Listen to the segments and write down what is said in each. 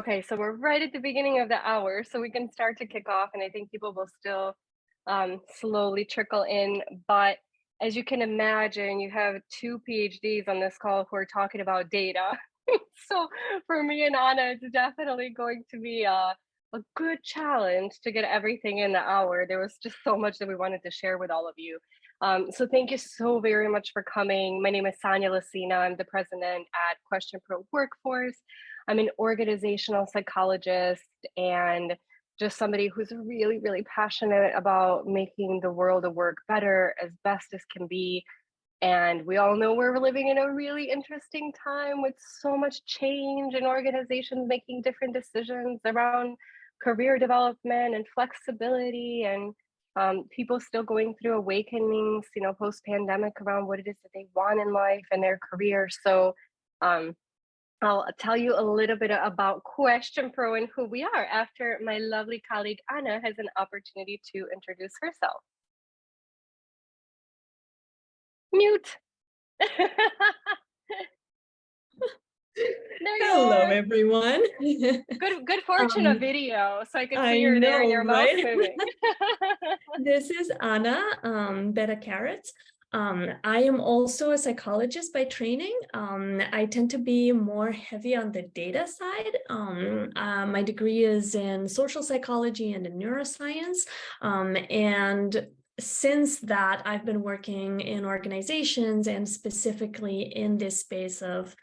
Okay, so we're right at the beginning of the hour, so we can start to kick off, and I think people will still slowly trickle in. But as you can imagine, you have two PhDs on this call who are talking about data. So for me and Anna, it's definitely going to be a good challenge to get everything in the hour. There was just so much that we wanted to share with all of you. So thank you so very much for coming. My name is Sonia Lucina. I'm the president at QuestionPro Workforce. I'm an organizational psychologist and just somebody who's really, really passionate about making the world of work better as best as can be. And we all know we're living in a really interesting time with so much change and organizations making different decisions around career development and flexibility, and people still going through awakenings, post-pandemic around what it is that they want in life and their career. So um, I'll tell you a little bit about QuestionPro and who we are after my lovely colleague Anna has an opportunity to introduce herself. Mute. There you Hello, are. everyone. Good fortune of Um, video, so I could see I her there and know, your mouse right? moving. This is Anna, Beta Carrot. I am also a psychologist by training. I tend to be more heavy on the data side. My degree is in social psychology and in neuroscience. And since that, I've been working in organizations and specifically in this space of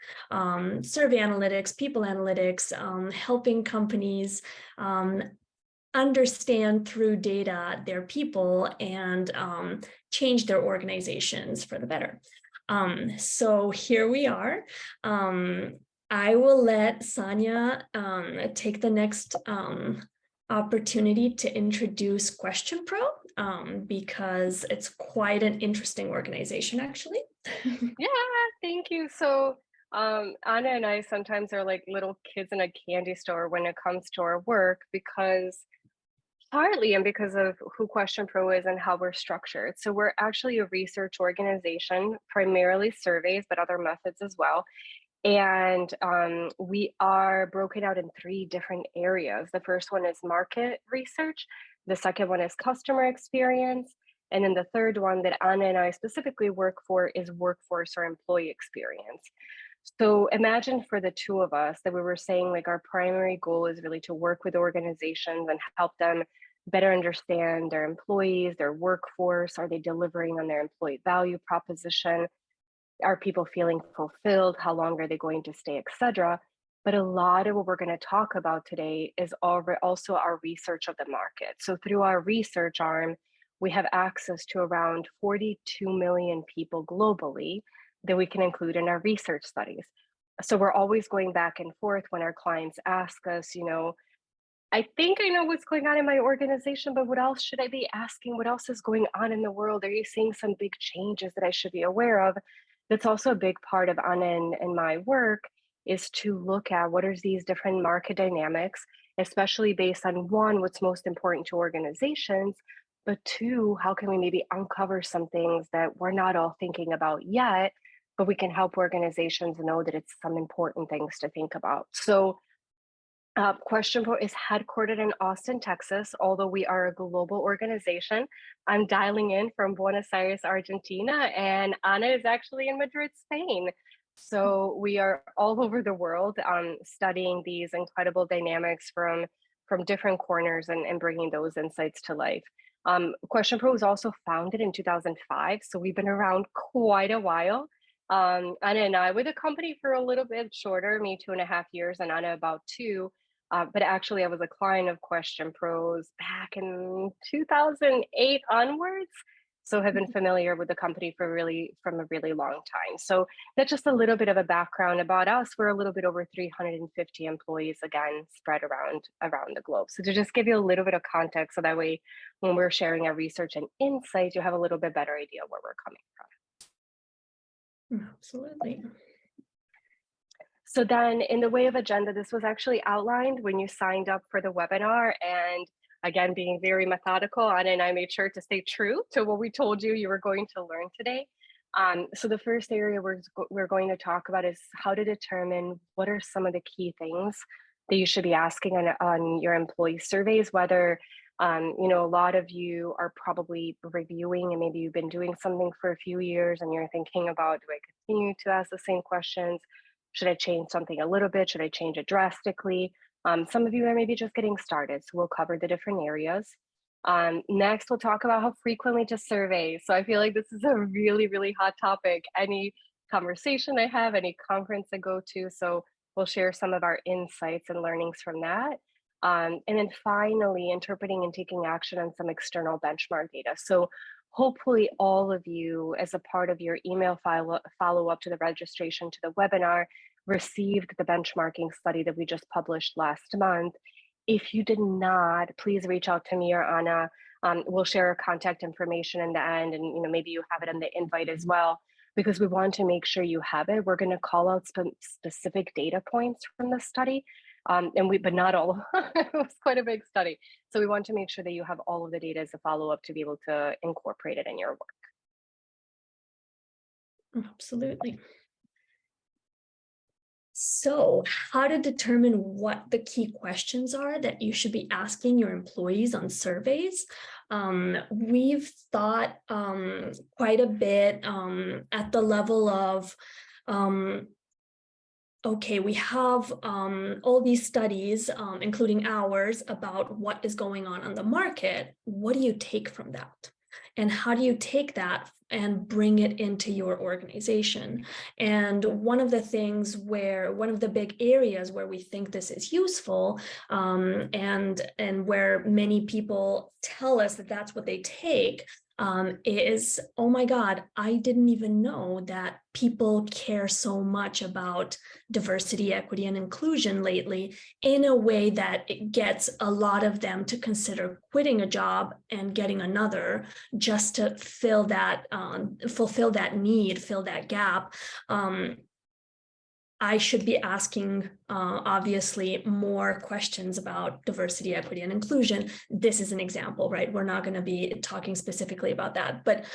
survey analytics, people analytics, helping companies understand through data their people and change their organizations for the better. So here we are. I will let Sonia take the next opportunity to introduce QuestionPro because it's quite an interesting organization, actually. Yeah, thank you. So Anna and I sometimes are like little kids in a candy store when it comes to our work, because partly and because of who QuestionPro is and how we're structured. So we're actually a research organization, primarily surveys, but other methods as well. And we are broken out in three different areas. The first one is market research. The second one is customer experience. And then the third one that Anna and I specifically work for is workforce or employee experience. So imagine for the two of us that we were saying like our primary goal is really to work with organizations and help them better understand their employees, their workforce. Are they delivering on their employee value proposition? Are people feeling fulfilled? How long are they going to stay, etc.? But a lot of what we're going to talk about today is also our research of the market. So through our research arm, we have access to around 42 million people globally that we can include in our research studies. So we're always going back and forth when our clients ask us, I think I know what's going on in my organization, but what else should I be asking? What else is going on in the world? Are you seeing some big changes that I should be aware of? That's also a big part of Anna and my work, is to look at what are these different market dynamics, especially based on one, what's most important to organizations, but two, how can we maybe uncover some things that we're not all thinking about yet, but we can help organizations know that it's some important things to think about. So QuestionPro is headquartered in Austin, Texas, although we are a global organization. I'm dialing in from Buenos Aires, Argentina, and Ana is actually in Madrid, Spain. So we are all over the world studying these incredible dynamics from different corners and bringing those insights to life. QuestionPro was also founded in 2005, so we've been around quite a while. Anna and I with the company for a little bit shorter, me 2.5 years, and Anna about two. But actually, I was a client of QuestionPro's back in 2008 onwards. So have been familiar with the company from a really long time. So that's just a little bit of a background about us. We're a little bit over 350 employees, again, spread around the globe. So to just give you a little bit of context, so that way when we're sharing our research and insights, you have a little bit better idea where we're coming from. Absolutely. So then in the way of agenda, this was actually outlined when you signed up for the webinar. And again, being very methodical, Anna and I made sure to stay true to what we told you were going to learn today. So the first area we're going to talk about is how to determine what are some of the key things that you should be asking on your employee surveys, whether a lot of you are probably reviewing and maybe you've been doing something for a few years and you're thinking about, do I continue to ask the same questions? Should I change something a little bit? Should I change it drastically? Some of you are maybe just getting started, so we'll cover the different areas. Next, we'll talk about how frequently to survey. So I feel like this is a really, really hot topic. Any conversation I have, any conference I go to, so we'll share some of our insights and learnings from that. And then finally, interpreting and taking action on some external benchmark data. So hopefully all of you, as a part of your email follow up to the registration to the webinar, received the benchmarking study that we just published last month. If you did not, please reach out to me or Anna. We'll share our contact information in the end, and maybe you have it in the invite as well, because we want to make sure you have it. We're going to call out specific data points from the study, but not all. It was quite a big study, so we want to make sure that you have all of the data as a follow-up to be able to incorporate it in your work. Absolutely. So, how to determine what the key questions are that you should be asking your employees on surveys? We've thought quite a bit at the level of, okay, we have all these studies, including ours, about what is going on the market. What do you take from that? And how do you take that and bring it into your organization? And one of the big areas where we think this is useful, and where many people tell us that that's what they take, is, oh my God, I didn't even know that people care so much about diversity, equity, and inclusion lately, in a way that it gets a lot of them to consider quitting a job and getting another, just to fulfill that need, fill that gap. I should be asking, obviously, more questions about diversity, equity, and inclusion. This is an example, right? We're not going to be talking specifically about that. But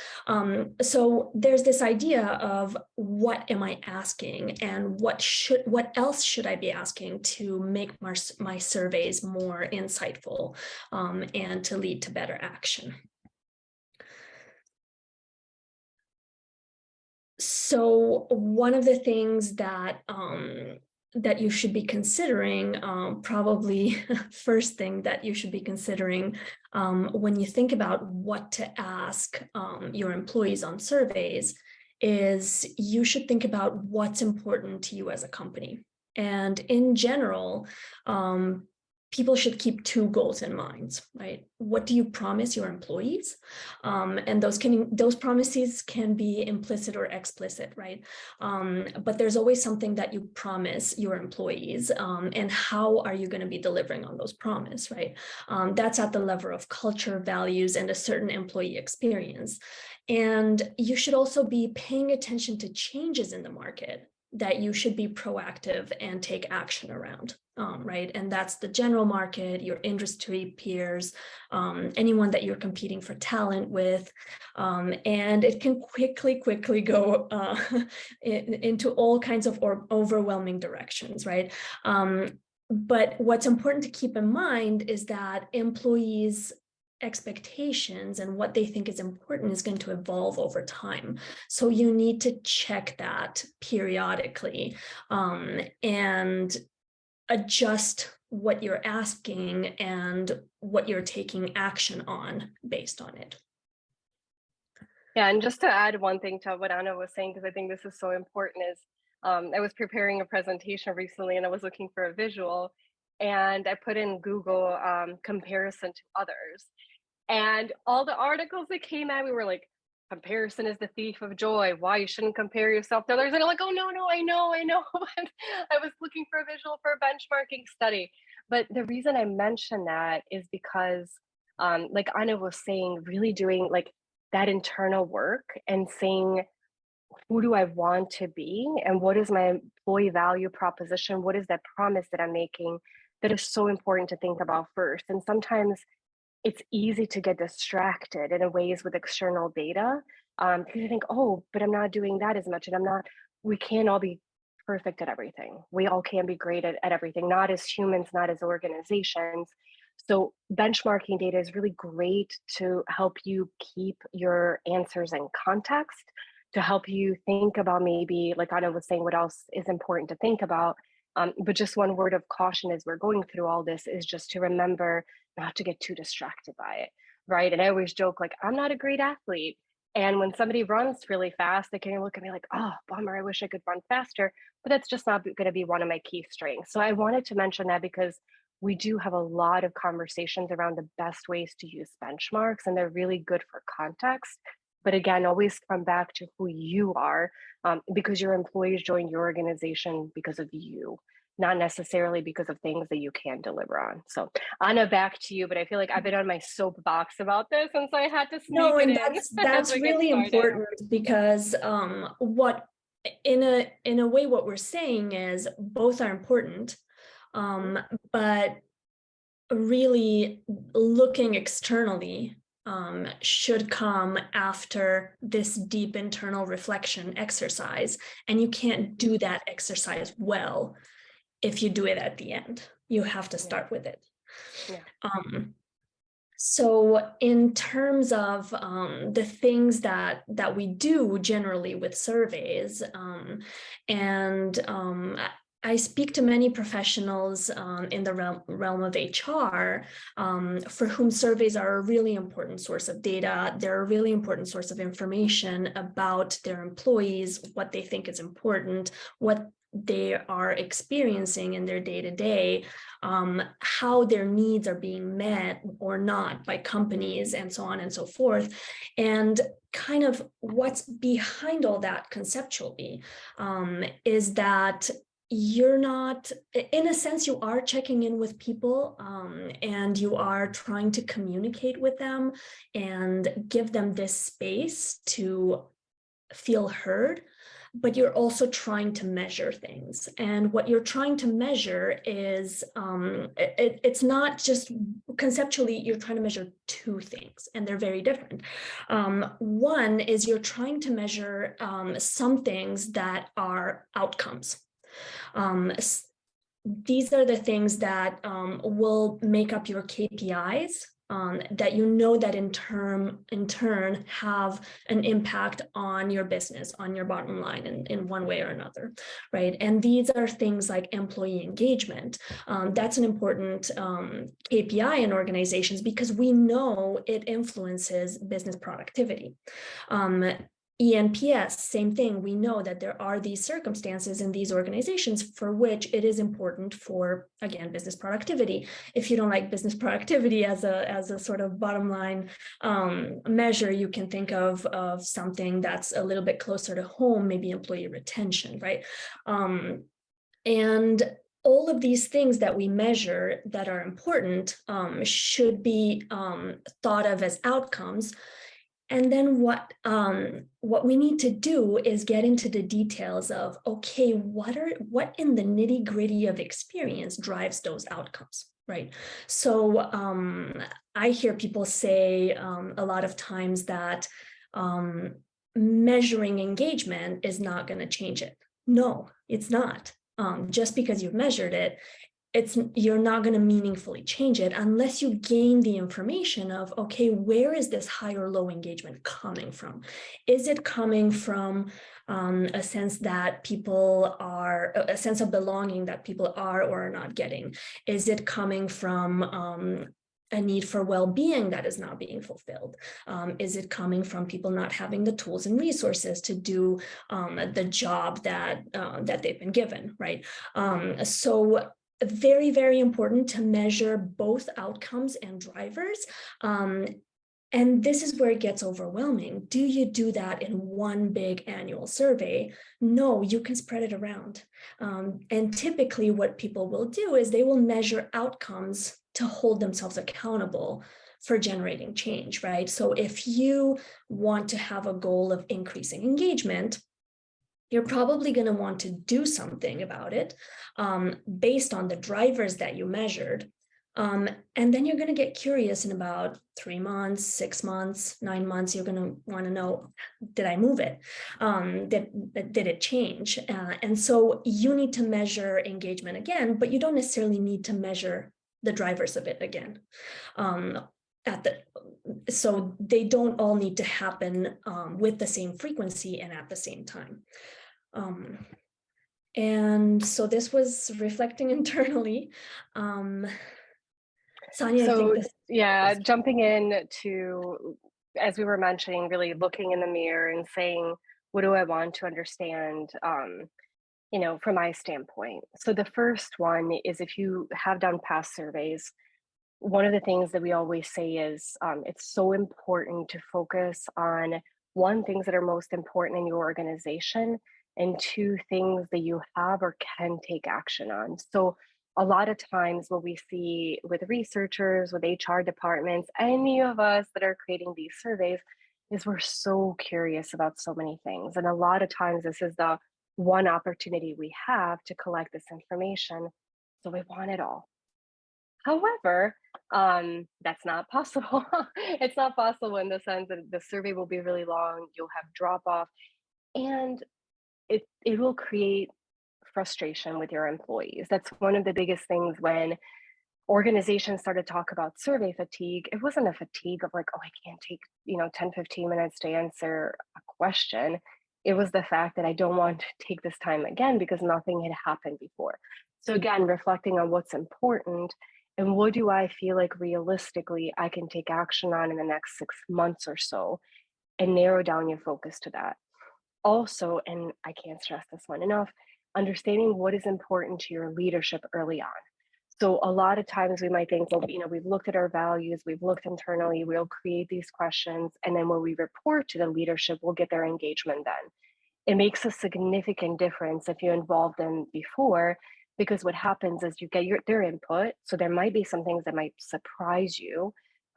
so there's this idea of, what am I asking, and what else should I be asking to make my surveys more insightful, and to lead to better action? So one of the things that you should be considering, probably first thing that you should be considering when you think about what to ask your employees on surveys, is you should think about what's important to you as a company. And in general, people should keep two goals in mind, right? What do you promise your employees? And those promises can be implicit or explicit, right? But there's always something that you promise your employees, and how are you going to be delivering on those promises, right? That's at the level of culture, values, and a certain employee experience. And you should also be paying attention to changes in the market that you should be proactive and take action around, right? And that's the general market, your industry peers, anyone that you're competing for talent with. And it can quickly go into all kinds of overwhelming directions, right? But what's important to keep in mind is that employees' expectations and what they think is important is going to evolve over time. So you need to check that periodically, and adjust what you're asking and what you're taking action on based on it. Yeah, and just to add one thing to what Anna was saying, because I think this is so important, is I was preparing a presentation recently and I was looking for a visual, and I put in Google comparison to others. And all the articles that came at me were like, comparison is the thief of joy. Why you shouldn't compare yourself to others. And I'm like, oh, no, I know. I was looking for a visual for a benchmarking study. But the reason I mention that is because, like Anna was saying, really doing like that internal work and saying, who do I want to be? And what is my employee value proposition? What is that promise that I'm making that is so important to think about first? And sometimes it's easy to get distracted in ways with external data, because you think, oh, but I'm not doing that as much, and we can't all be perfect at everything. We all can be great at everything, not as humans, not as organizations. So benchmarking data is really great to help you keep your answers in context, to help you think about maybe, like Anna was saying, what else is important to think about. But just one word of caution as we're going through all this is just to remember not to get too distracted by it, right? And I always joke, like, I'm not a great athlete. And when somebody runs really fast, they can look at me like, oh, bummer, I wish I could run faster. But that's just not going to be one of my key strengths. So I wanted to mention that because we do have a lot of conversations around the best ways to use benchmarks, and they're really good for context. But again, always come back to who you are, because your employees join your organization because of you, not necessarily because of things that you can deliver on. So, Anna, back to you. But I feel like I've been on my soapbox about this, and so I had to sneak No, it and in as that's we get really started. important because what in a way what we're saying is both are important, Mhm. um, but really looking externally should come after this deep internal reflection exercise. And you can't do that exercise well if you do it at the end. You have to Yeah, start with it. yeah. Um, so in terms of the things that we do generally with surveys, and I speak to many professionals in the realm of HR for whom surveys are a really important source of data. They're a really important source of information about their employees, what they think is important, what they are experiencing in their day-to-day, how their needs are being met or not by companies, and so on and so forth, and kind of what's behind all that conceptually is that you're not, in a sense, you are checking in with people, and you are trying to communicate with them and give them this space to feel heard, but you're also trying to measure things. And what you're trying to measure is, it's not just conceptually, you're trying to measure two things, and they're very different. One is you're trying to measure some things that are outcomes. Um, these are the things that will make up your KPIs, that you know that in turn have an impact on your business, on your bottom line in one way or another, right? And these are things like employee engagement. That's an important KPI in organizations because we know it influences business productivity. ENPS, same thing. We know that there are these circumstances in these organizations for which it is important for, again, business productivity. If you don't like business productivity as a sort of bottom line measure, you can think of something that's a little bit closer to home, maybe employee retention, right? And all of these things that we measure that are important should be thought of as outcomes. And then what we need to do is get into the details of, okay, what in the nitty gritty of experience drives those outcomes, right? So I hear people say a lot of times that measuring engagement is not going to change it. No, it's not. Just because you've measured it, you're not going to meaningfully change it unless you gain the information of, okay, where is this high or low engagement coming from? Is it coming from a sense that people are, a sense of belonging that people are or are not getting? Is it coming from a need for well-being that is not being fulfilled? Is it coming from people not having the tools and resources to do the job that they've been given, right? So very, very important to measure both outcomes and drivers. And this is where it gets overwhelming. Do you do that in one big annual survey? No, you can spread it around. And typically what people will do is they will measure outcomes to hold themselves accountable for generating change, right? So if you want to have a goal of increasing engagement, you're probably going to want to do something about it based on the drivers that you measured. And then you're going to get curious in about 3 months, 6 months, 9 months. You're going to want to know, did I move it? Did it change? And so you need to measure engagement again, but you don't necessarily need to measure the drivers of it again. Um, at the so they don't all need to happen with the same frequency and at the same time. Um, and so this was reflecting internally. Um, Sonia, I think So this yeah, is jumping in to, as we were mentioning, really looking in the mirror and saying, what do I want to understand? From my standpoint. So the first one is, if you have done past surveys, one of the things that we always say is, it's so important to focus on one, things that are most important in your organization, and two, things that you have or can take action on. So a lot of times what we see with researchers, with HR departments, any of us that are creating these surveys, is we're so curious about so many things. And a lot of times this is the one opportunity we have to collect this information. So we want it all. However, that's not possible. It's not possible in the sense that the survey will be really long, you'll have drop off, and it will create frustration with your employees. That's one of the biggest things when organizations started to talk about survey fatigue. It wasn't a fatigue of like, oh, I can't take, 10, 15 minutes to answer a question. It was the fact that I don't want to take this time again because nothing had happened before. So again, reflecting on what's important and what do I feel like realistically I can take action on in the next 6 months or so, and narrow down your focus to that. Also, and I can't stress this one enough, understanding what is important to your leadership early on. So a lot of times we might think, well, we've looked at our values, we've looked internally, we'll create these questions, and then when we report to the leadership, we'll get their engagement then. It makes a significant difference if you involve them before, because what happens is you get their input. So there might be some things that might surprise you,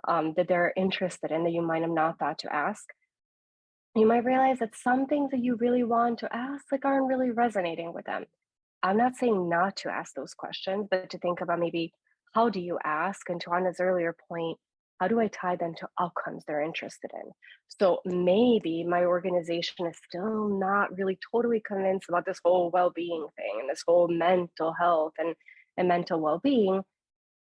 that they're interested in, that you might have not thought to ask. You might realize that some things that you really want to ask like aren't really resonating with them. I'm not saying not to ask those questions, but to think about maybe, how do you ask? And to Anna's earlier point, how do I tie them to outcomes they're interested in? So maybe my organization is still not really totally convinced about this whole well-being thing and this whole mental health and mental well-being.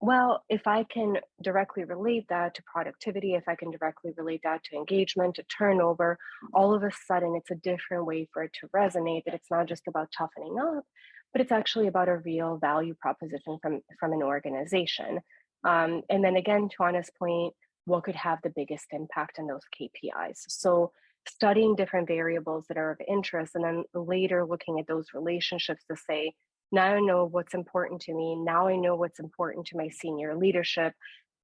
Well, if I can directly relate that to productivity, if I can directly relate that to engagement, to turnover, all of a sudden it's a different way for it to resonate, that it's not just about toughening up, but it's actually about a real value proposition from an organization. And then again, to Anna's point, what could have the biggest impact on those KPIs? So studying different variables that are of interest, and then later looking at those relationships to say, now I know what's important to me. Now I know what's important to my senior leadership.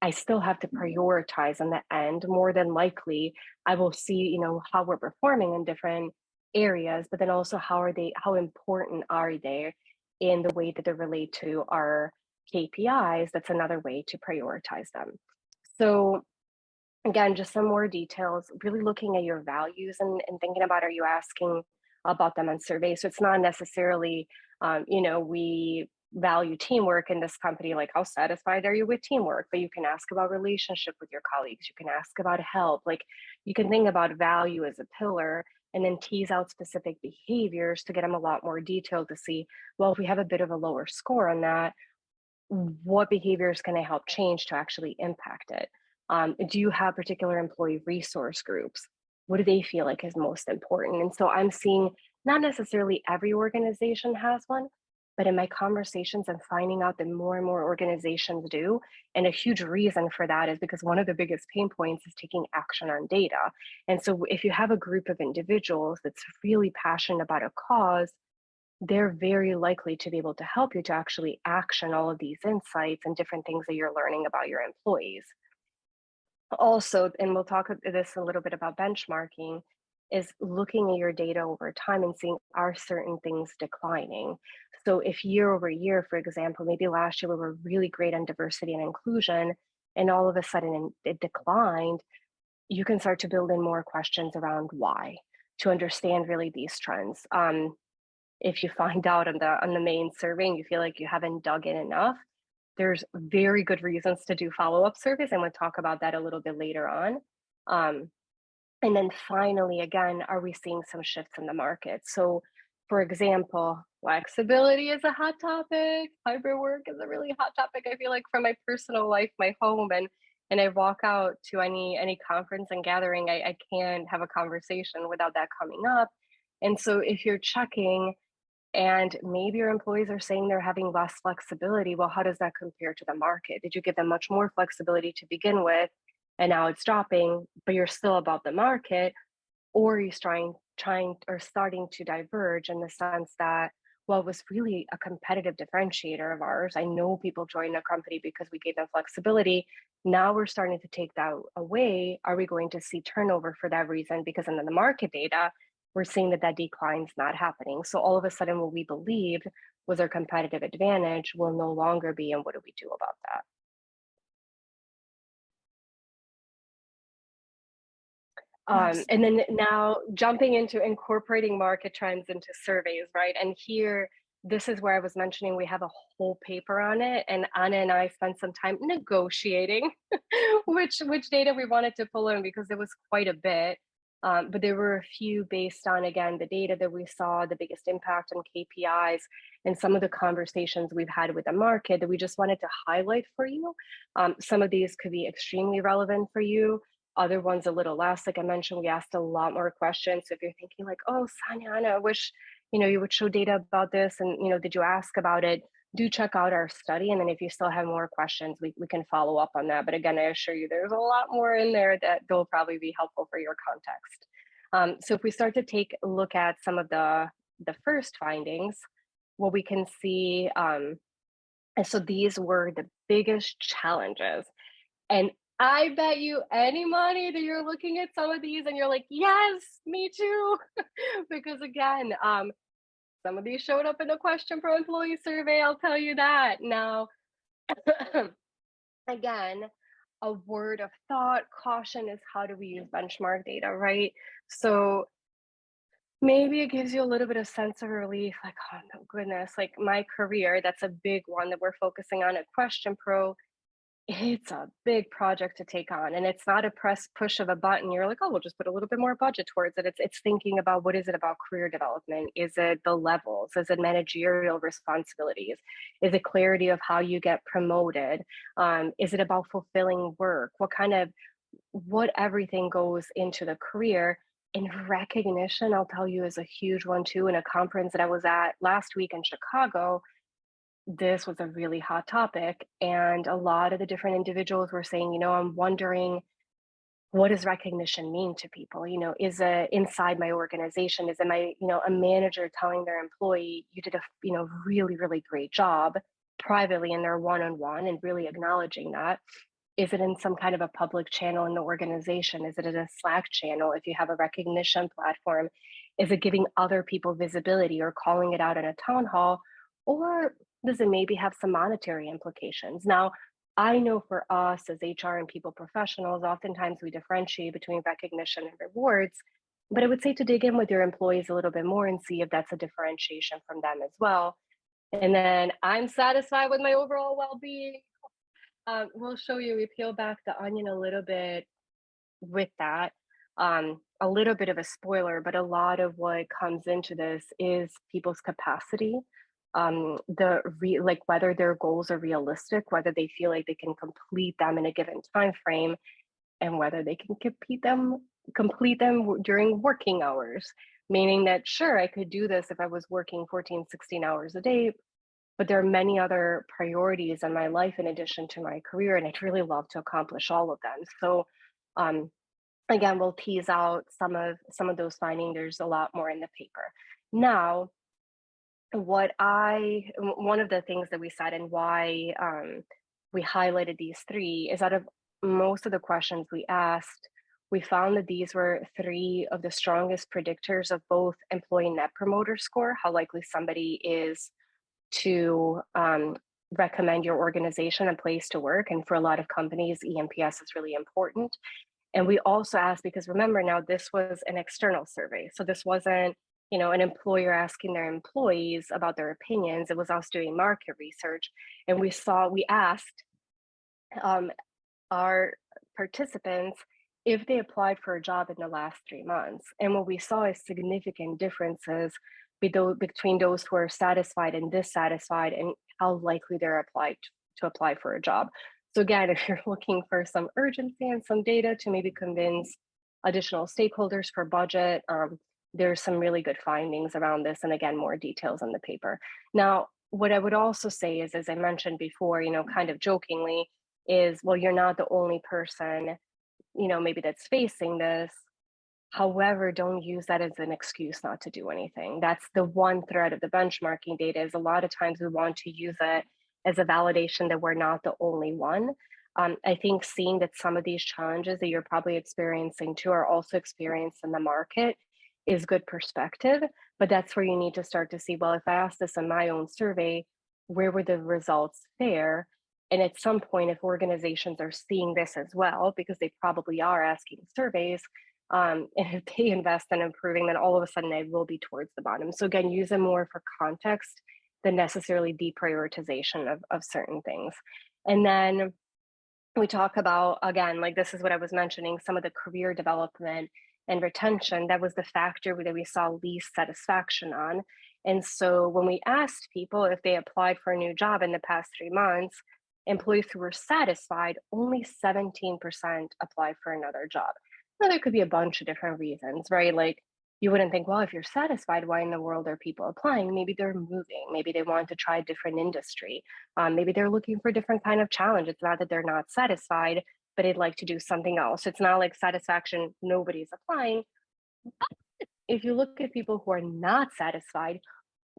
I still have to prioritize on the end. More than likely, I will see, how we're performing in different areas, but then also how important are they in the way that they relate to our KPIs? That's another way to prioritize them. So again, just some more details, really looking at your values and thinking about, are you asking about them on surveys? So it's not necessarily, we value teamwork in this company, like how satisfied are you with teamwork? But you can ask about relationship with your colleagues. You can ask about help. Like you can think about value as a pillar and then tease out specific behaviors to get them a lot more detailed to see, well, if we have a bit of a lower score on that, what behaviors can I help change to actually impact it? Do you have particular employee resource groups? What do they feel like is most important? And so I'm seeing not necessarily every organization has one, but in my conversations, I'm finding out that more and more organizations do. And a huge reason for that is because one of the biggest pain points is taking action on data. And so if you have a group of individuals that's really passionate about a cause, they're very likely to be able to help you to actually action all of these insights and different things that you're learning about your employees. Also, and we'll talk this a little bit about benchmarking, is looking at your data over time and seeing, are certain things declining. So if year over year, for example, maybe last year we were really great on diversity and inclusion, and all of a sudden it declined, you can start to build in more questions around why, to understand really these trends. If you find out on the main survey and you feel like you haven't dug in enough, there's very good reasons to do follow-up surveys, and we'll talk about that a little bit later on. Um, and then finally, again, are we seeing some shifts in the market? So, for example, flexibility is a hot topic. Hybrid work is a really hot topic. I feel like for my personal life, my home, and I walk out to any conference and gathering, I can't have a conversation without that coming up. And so, if you're checking and maybe your employees are saying they're having less flexibility. Well, how does that compare to the market? Did you give them much more flexibility to begin with, and now it's dropping, but you're still above the market? Or are you trying or starting to diverge in the sense that, well, it was really a competitive differentiator of ours. I know people join a company because we gave them flexibility. Now we're starting to take that away. Are we going to see turnover for that reason? Because in the market data, we're seeing that that decline's not happening. So all of a sudden, what we believed was our competitive advantage will no longer be. And what do we do about that? Yes. And then now jumping into incorporating market trends into surveys, right? And here, this is where I was mentioning we have a whole paper on it, and Anna and I spent some time negotiating which data we wanted to pull in because it was quite a bit. But there were a few based on again the data that we saw, the biggest impact on KPIs, and some of the conversations we've had with the market that we just wanted to highlight for you. Some of these could be extremely relevant for you, other ones a little less. Like I mentioned, we asked a lot more questions. So if you're thinking like, oh, Sanya, I wish, you would show data about this and, did you ask about it? Do check out our study. And then if you still have more questions, we can follow up on that. But again, I assure you there's a lot more in there that will probably be helpful for your context. So if we start to take a look at some of the first findings, what we can see, and so these were the biggest challenges, and I bet you any money that you're looking at some of these and you're like, yes, me too. Because again, some of these showed up in the QuestionPro employee survey, I'll tell you that. Now, again, a word of thought, caution is how do we use benchmark data, right? So maybe it gives you a little bit of sense of relief, like, oh no goodness, like my career, that's a big one that we're focusing on at QuestionPro. It's a big project to take on, and it's not a press push of a button. You're like, "Oh, we'll just put a little bit more budget towards it." It's thinking about what is it about career development? Is it the levels? Is it managerial responsibilities? Is it clarity of how you get promoted? Is it about fulfilling work? What everything goes into the career? And recognition, I'll tell you, is a huge one too. In a conference that I was at last week in Chicago, this was a really hot topic, and a lot of the different individuals were saying, I'm wondering, what does recognition mean to people? Is it inside my organization? Is it a manager telling their employee, you did a, really, really great job privately in their one-on-one and really acknowledging that? Is it in some kind of a public channel in the organization? Is it in a Slack channel if you have a recognition platform? Is it giving other people visibility or calling it out in a town hall? Or does it maybe have some monetary implications? Now, I know for us as HR and people professionals, oftentimes we differentiate between recognition and rewards, but I would say to dig in with your employees a little bit more and see if that's a differentiation from them as well. And then I'm satisfied with my overall well being. We'll show you, we peel back the onion a little bit with that. A little bit of a spoiler, but a lot of what comes into this is people's capacity. Like whether their goals are realistic, whether they feel like they can complete them in a given time frame, and whether they can complete them during working hours. Meaning that sure, I could do this if I was working 14, 16 hours a day, but there are many other priorities in my life in addition to my career, and I'd really love to accomplish all of them. So, um, again, we'll tease out some of those findings. There's a lot more in the paper. Now, one of the things that we said and why we highlighted these three is out of most of the questions we asked, we found that these were three of the strongest predictors of both employee net promoter score, how likely somebody is to recommend your organization and place to work. And for a lot of companies, ENPS is really important. And we also asked, because remember now, this was an external survey. So this wasn't an employer asking their employees about their opinions. It was us doing market research, and we asked um, our participants if they applied for a job in the last 3 months. And what we saw is significant differences between those who are satisfied and dissatisfied, and how likely they're applied to apply for a job. So again, if you're looking for some urgency and some data to maybe convince additional stakeholders for budget, there's some really good findings around this, and again, more details in the paper. Now, what I would also say is, as I mentioned before, kind of jokingly, is, well, you're not the only person, maybe that's facing this. However, don't use that as an excuse not to do anything. That's the one thread of the benchmarking data, is a lot of times we want to use it as a validation that we're not the only one. I think seeing that some of these challenges that you're probably experiencing too are also experienced in the market is good perspective. But that's where you need to start to see, well, if I asked this in my own survey, where were the results fair? And at some point, if organizations are seeing this as well, because they probably are asking surveys, and if they invest in improving, then all of a sudden they will be towards the bottom. So again, use them more for context than necessarily deprioritization of certain things. And then we talk about, again, like this is what I was mentioning, some of the career development and retention. That was the factor that we saw least satisfaction on. And so when we asked people if they applied for a new job in the past 3 months, employees who were satisfied, only 17% applied for another job. Now, there could be a bunch of different reasons, right? Like, you wouldn't think, well, if you're satisfied, why in the world are people applying? Maybe they're moving. Maybe they want to try a different industry. Maybe they're looking for a different kind of challenge. It's not that they're not satisfied, but they'd like to do something else. It's not like satisfaction, nobody's applying. If you look at people who are not satisfied,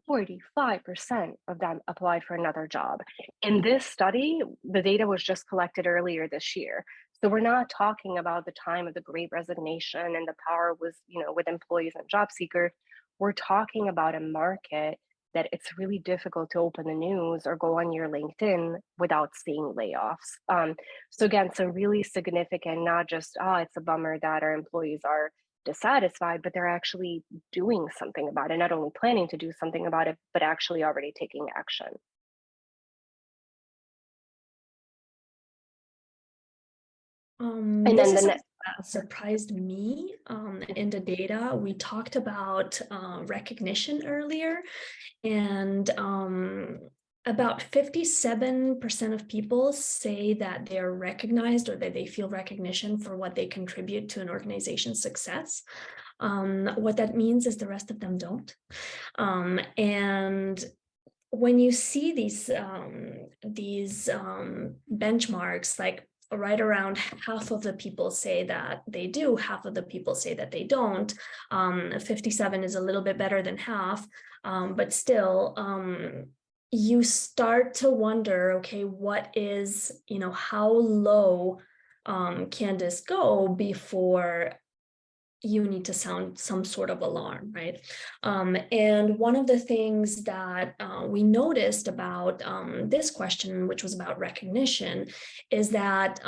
45% of them applied for another job. In this study, the data was just collected earlier this year. So we're not talking about the time of the great resignation and the power was, with employees and job seekers. We're talking about a market that it's really difficult to open the news or go on your LinkedIn without seeing layoffs. So again, some really significant, not just, it's a bummer that our employees are dissatisfied, but they're actually doing something about it, not only planning to do something about it, but actually already taking action. And This then the is next, something that surprised me in the data. We talked about recognition earlier, and about 57% of people say that they're recognized or that they feel recognition for what they contribute to an organization's success. What that means is the rest of them don't. And when you see these benchmarks, like right around half of the people say that they do, half of the people say that they don't. 57 is a little bit better than half, but still, you start to wonder, okay, what is, how low can this go before you need to sound some sort of alarm, right? And one of the things that we noticed about this question, which was about recognition, is that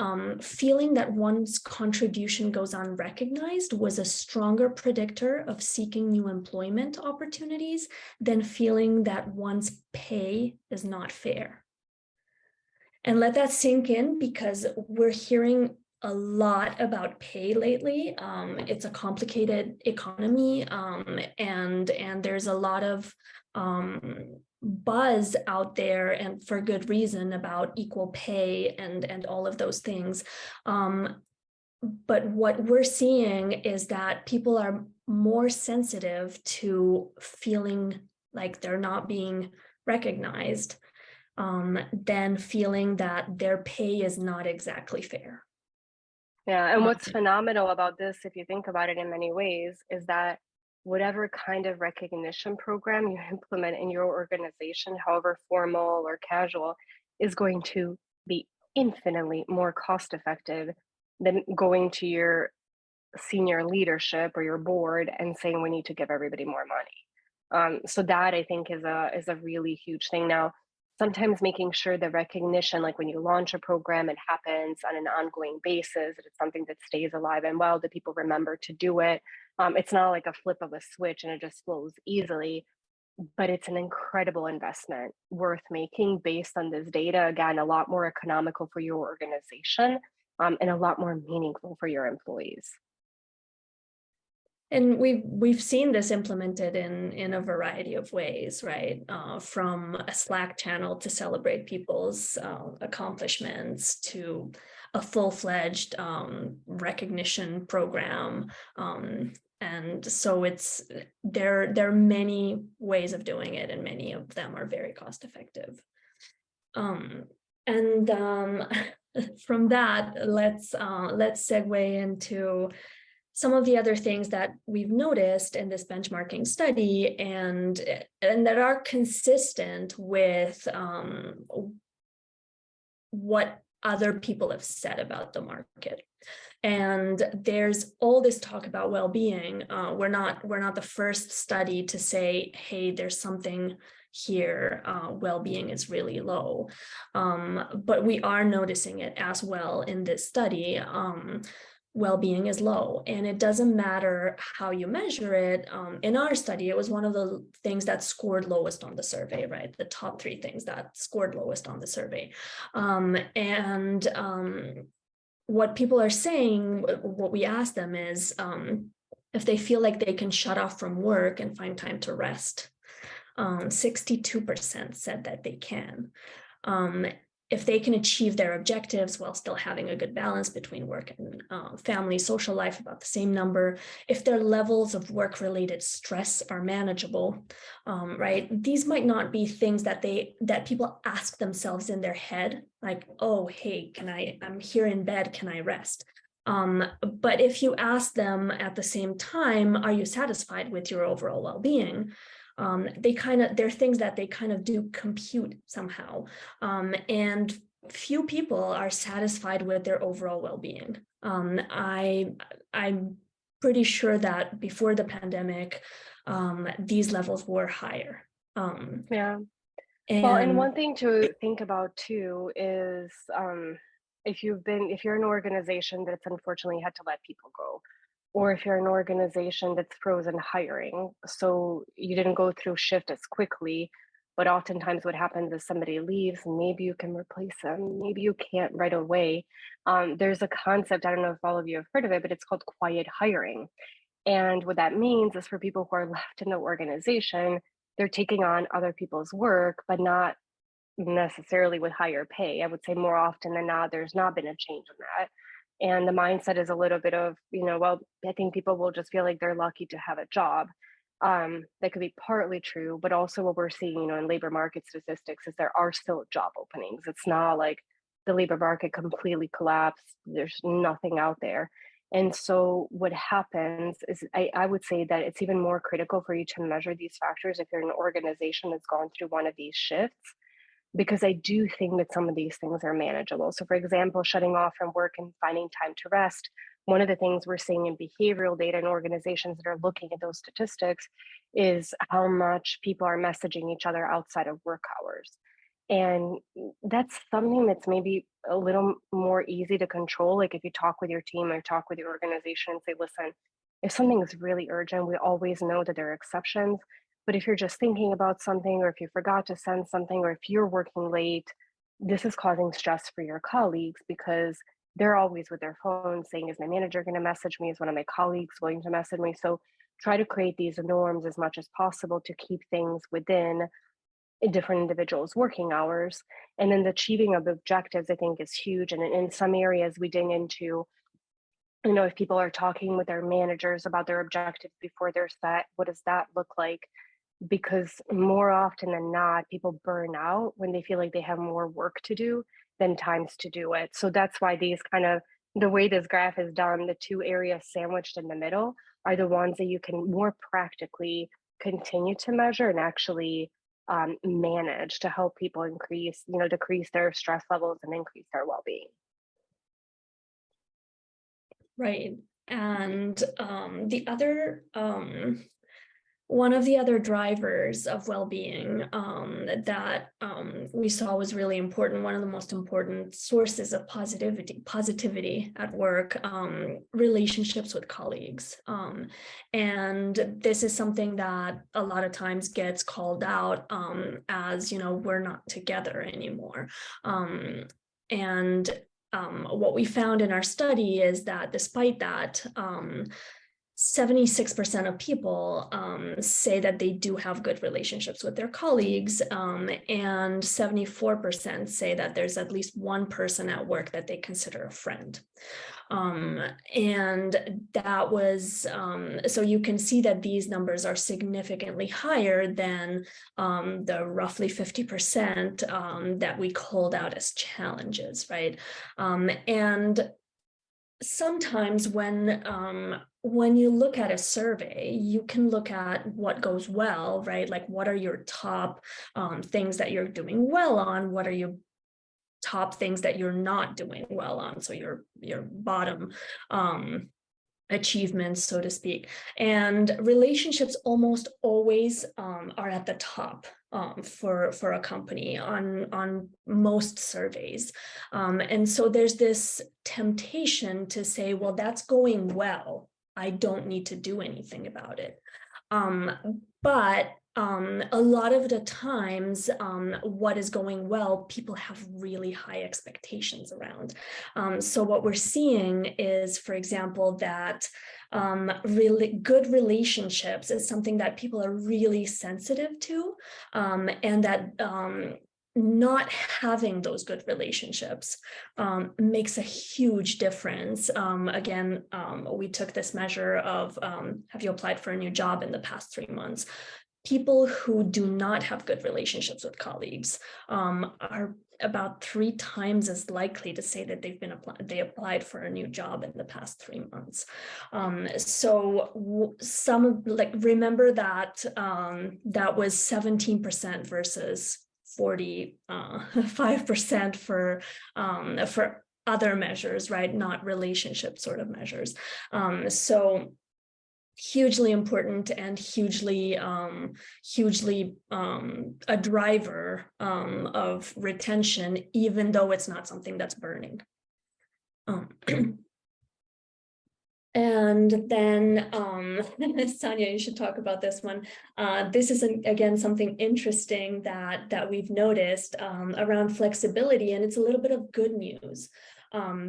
feeling that one's contribution goes unrecognized was a stronger predictor of seeking new employment opportunities than feeling that one's pay is not fair. And let that sink in, because we're hearing a lot about pay lately. It's a complicated economy, and there's a lot of buzz out there, and for good reason, about equal pay and all of those things. But what we're seeing is that people are more sensitive to feeling like they're not being recognized than feeling that their pay is not exactly fair. yeah, and Um, what's phenomenal about this, if you think about it in many ways, is that whatever kind of recognition program you implement in your organization, however formal or casual, is going to be infinitely more cost effective than going to your senior leadership or your board and saying we need to give everybody more money. So that, I think, is a really huge thing. Now, sometimes making sure the recognition, like when you launch a program, it happens on an ongoing basis. It's something that stays alive and well, that people remember to do it. It's not like a flip of a switch and it just flows easily, but it's an incredible investment worth making based on this data. Again, a lot more economical for your organization, and a lot more meaningful for your employees. And we've seen this implemented in a variety of ways, right? From a Slack channel to celebrate people's accomplishments to a full-fledged recognition program. And so there are many ways of doing it, and many of them are very cost effective. And from that, let's segue into some of the other things that we've noticed in this benchmarking study, and that are consistent with what other people have said about the market. And there's all this talk about well-being. We're not the first study to say, hey, there's something here, well-being is really low. But we are noticing it as well in this study. Well-being is low, and it doesn't matter how you measure it. In our study, it was one of the things that scored lowest on the survey, right? The top 3 things that scored lowest on the survey. What people are saying, what we ask them is if they feel like they can shut off from work and find time to rest. 62% said that they can. If they can achieve their objectives while still having a good balance between work and family, social life, about the same number. If their levels of work-related stress are manageable, right? These might not be things that people ask themselves in their head, like, oh, hey, I'm here in bed, can I rest? But if you ask them at the same time, are you satisfied with your overall well-being? They're things that they kind of do compute somehow. And few people are satisfied with their overall well-being. I'm pretty sure that before the pandemic, these levels were higher. Yeah. Well, and And one thing to think about too is, if you're an organization that's unfortunately had to let people go, or if you're an organization that's frozen hiring, so you didn't go through shift as quickly, but oftentimes what happens is somebody leaves, and maybe you can replace them, maybe you can't right away. There's a concept, I don't know if all of you have heard of it, but it's called quiet hiring. And what that means is for people who are left in the organization, they're taking on other people's work, but not necessarily with higher pay. I would say more often than not, there's not been a change in that. And the mindset is a little bit of, well, I think people will just feel like they're lucky to have a job. That could be partly true, but also what we're seeing, in labor market statistics is there are still job openings. It's not like the labor market completely collapsed. There's nothing out there. And so what happens is I would say that it's even more critical for you to measure these factors if you're an organization that's gone through one of these shifts, because I do think that some of these things are manageable. So, for example, shutting off from work and finding time to rest. One of the things we're seeing in behavioral data in organizations that are looking at those statistics is how much people are messaging each other outside of work hours. And that's something that's maybe a little more easy to control. Like if you talk with your team or talk with your organization and say, listen, if something is really urgent, we always know that there are exceptions. But if you're just thinking about something, or if you forgot to send something, or if you're working late, this is causing stress for your colleagues because they're always with their phones saying, is my manager going to message me? Is one of my colleagues going to message me? So try to create these norms as much as possible to keep things within different individuals' working hours. And then the achieving of objectives, I think, is huge. And in some areas, we dig into, if people are talking with their managers about their objectives before they're set, what does that look like? Because more often than not, people burn out when they feel like they have more work to do than times to do it. So that's why the way this graph is done, the 2 areas sandwiched in the middle are the ones that you can more practically continue to measure and actually manage to help people decrease their stress levels and increase their well-being. right. And the other One of the other drivers of well-being that we saw was really important, one of the most important sources of positivity at work, relationships with colleagues. And this is something that a lot of times gets called out as, we're not together anymore. And what we found in our study is that despite that, 76% of people say that they do have good relationships with their colleagues, and 74% say that there's at least one person at work that they consider a friend. And that was, so you can see that these numbers are significantly higher than the roughly 50% that we called out as challenges, right? And sometimes when you look at a survey, you can look at what goes well, right? Like, what are your top things that you're doing well on? What are your top things that you're not doing well on? So your bottom achievements, so to speak. And relationships almost always are at the top for a company on most surveys. And so there's this temptation to say, well, that's going well, I don't need to do anything about it. But a lot of the times, what is going well, people have really high expectations around. So what we're seeing is, for example, that really good relationships is something that people are really sensitive to, and that not having those good relationships makes a huge difference. Again, we took this measure of have you applied for a new job in the past 3 months? People who do not have good relationships with colleagues are about 3 times as likely to say that they applied for a new job in the past 3 months. So remember that that was 17% versus 45% for other measures, right? Not relationship sort of measures. So hugely important and hugely a driver of retention, even though it's not something that's burning. And then Sonia, you should talk about this one. This is again something interesting that we've noticed around flexibility, and it's a little bit of good news.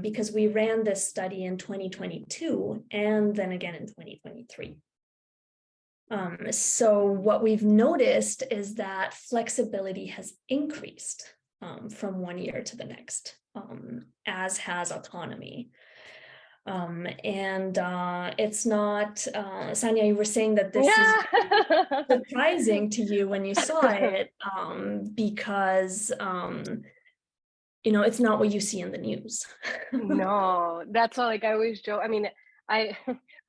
Because we ran this study in 2022 and then again in 2023. So what we've noticed is that flexibility has increased from one year to the next, as has autonomy. And it's not, Sanya, you were saying that this is surprising to you when you saw it, because it's not what you see in the news. No, that's why, like, I always joke. I mean, I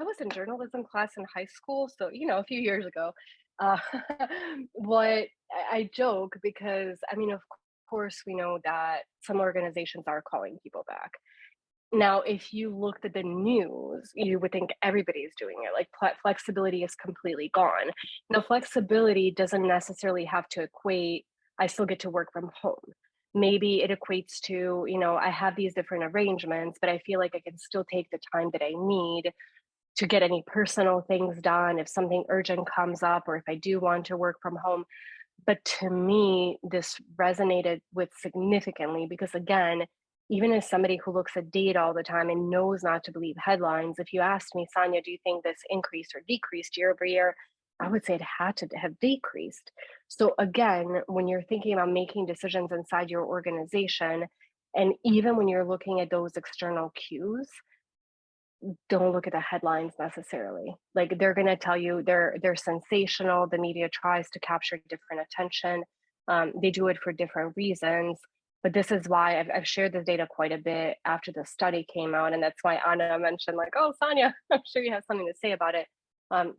I was in journalism class in high school, so a few years ago. Uh, but I joke because I mean, of course, we know that some organizations are calling people back. Now, if you looked at the news, you would think everybody's doing it. Like, flexibility is completely gone. Now, flexibility doesn't necessarily have to equate, I still get to work from home. Maybe it equates to, I have these different arrangements, but I feel like I can still take the time that I need to get any personal things done if something urgent comes up or if I do want to work from home. But to me, this resonated with significantly because, again, even as somebody who looks at data all the time and knows not to believe headlines, if you asked me, Sonia, do you think this increased or decreased year over year? I would say it had to have decreased. So, again, when you're thinking about making decisions inside your organization, and even when you're looking at those external cues, don't look at the headlines necessarily. Like, they're going to tell you they're sensational. The media tries to capture different attention. They do it for different reasons. But this is why I've shared this data quite a bit after the study came out, and that's why Anna mentioned, like, "Oh, Sonia, I'm sure you have something to say about it,"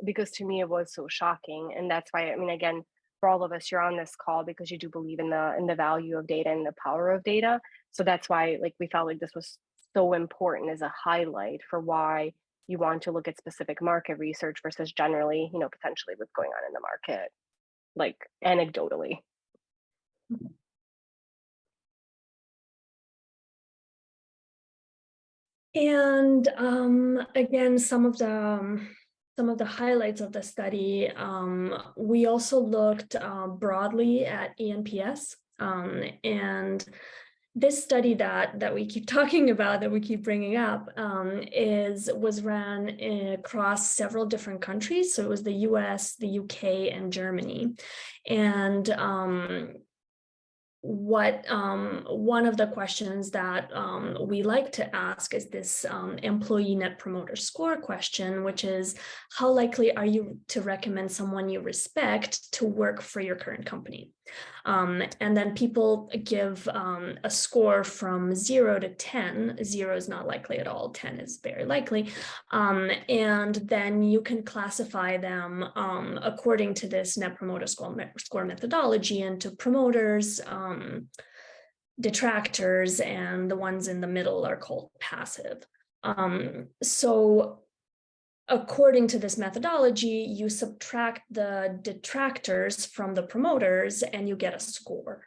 because to me it was so shocking, and that's why I mean, again, for all of us, you're on this call because you do believe in the value of data and the power of data. So that's why, like, we felt like this was so important as a highlight for why you want to look at specific market research versus generally, potentially what's going on in the market, like anecdotally. And again, some of the highlights of the study, we also looked broadly at ENPS, and this study that we keep talking about, that we keep bringing up, was ran across several different countries. So it was the US, the UK, and Germany. And one of the questions that we like to ask is this employee net promoter score question, which is, how likely are you to recommend someone you respect to work for your current company? And then people give a score from 0 to 10. 0 is not likely at all. 10 is very likely. And then you can classify them according to this net promoter score methodology into promoters, detractors, and the ones in the middle are called passive. So according to this methodology, you subtract the detractors from the promoters and you get a score,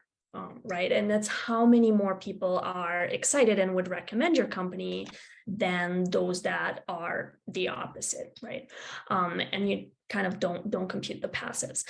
right? And that's how many more people are excited and would recommend your company than those that are the opposite, right? And you kind of don't compute the passives.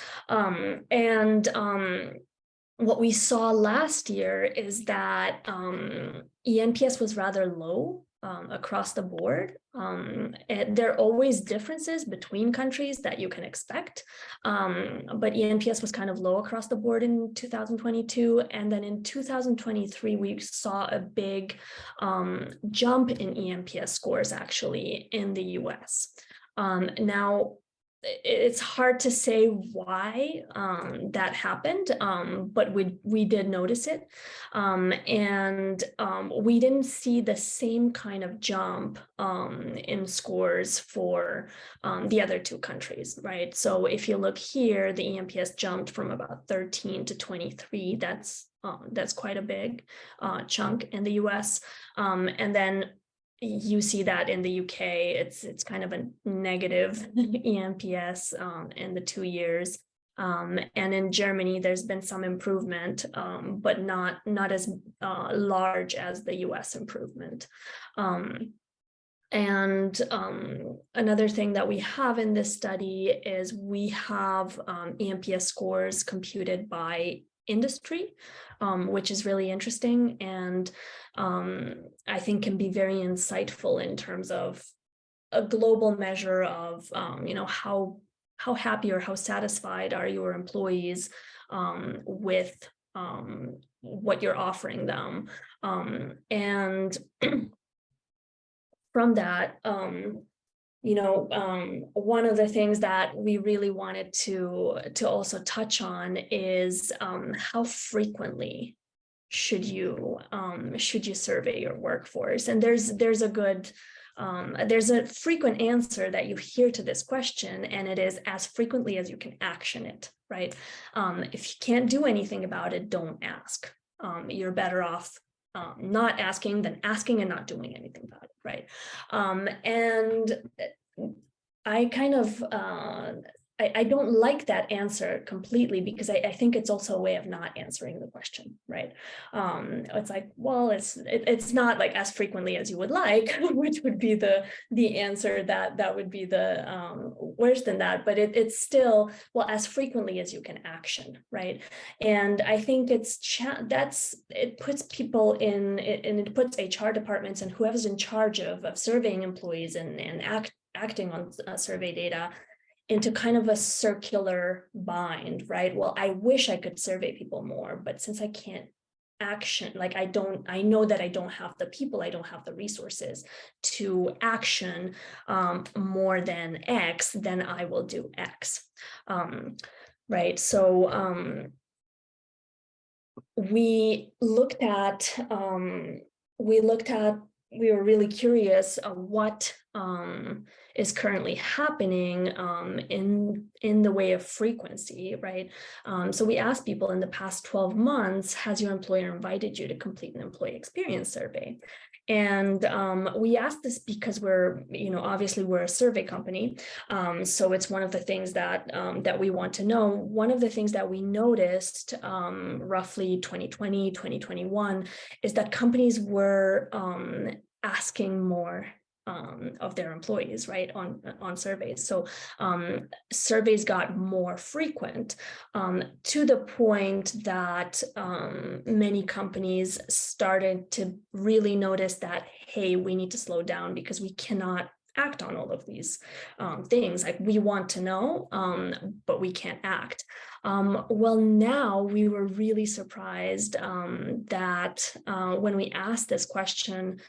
What we saw last year is that ENPS was rather low across the board. There are always differences between countries that you can expect, but ENPS was kind of low across the board in 2022. And then in 2023, we saw a big jump in ENPS scores actually in the US. Now, it's hard to say why that happened, but we did notice it. And we didn't see the same kind of jump in scores for the other two countries, right? So if you look here, the ENPS jumped from about 13 to 23. That's quite a big chunk in the US. And then you see that in the UK, it's kind of a negative ENPS in the 2 years. And in Germany, there's been some improvement, but not as large as the US improvement. And another thing that we have in this study is we have ENPS scores computed by industry, which is really interesting, and I think can be very insightful in terms of a global measure of how happy or how satisfied are your employees with what you're offering them, and from that, one of the things that we really wanted to also touch on is how frequently should you survey your workforce. And there's a frequent answer that you hear to this question, and it is as frequently as you can action it, right? If you can't do anything about it, don't ask. You're better off not asking than asking and not doing anything about it, right? And I kind of I don't like that answer completely, because I think it's also a way of not answering the question, right? It's like, well, it's not like as frequently as you would like, which would be the answer that would be the worse than that, but it's still, well, as frequently as you can action, right? And I think it puts people in, and it puts HR departments and whoever's in charge of surveying employees and acting on survey data into kind of a circular bind, right? Well, I wish I could survey people more, but since I can't action, like I know that I don't have the people, I don't have the resources to action more than X, then I will do X, right? So we were really curious of what is currently happening in the way of frequency, right? So we asked people, in the past 12 months, has your employer invited you to complete an employee experience survey? And we asked this because we're, obviously we're a survey company. So it's one of the things that that we want to know. One of the things that we noticed roughly 2020, 2021 is that companies were asking more of their employees, right, on surveys. So surveys got more frequent, to the point that many companies started to really notice that, hey, we need to slow down because we cannot act on all of these things. Like, we want to know, but we can't act. Well, now we were really surprised that when we asked this question,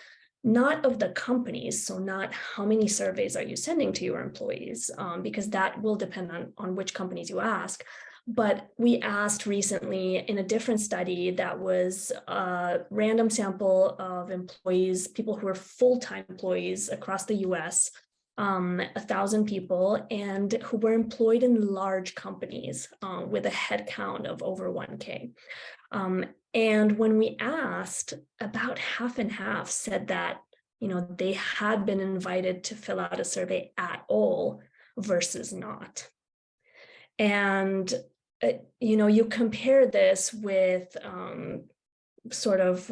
not of the companies, so not how many surveys are you sending to your employees, because that will depend on which companies you ask. But we asked recently in a different study that was a random sample of employees, people who are full-time employees across the US, 1,000 people, and who were employed in large companies with a head count of over 1K. And when we asked, about half and half said that, they had been invited to fill out a survey at all versus not. And, you compare this with sort of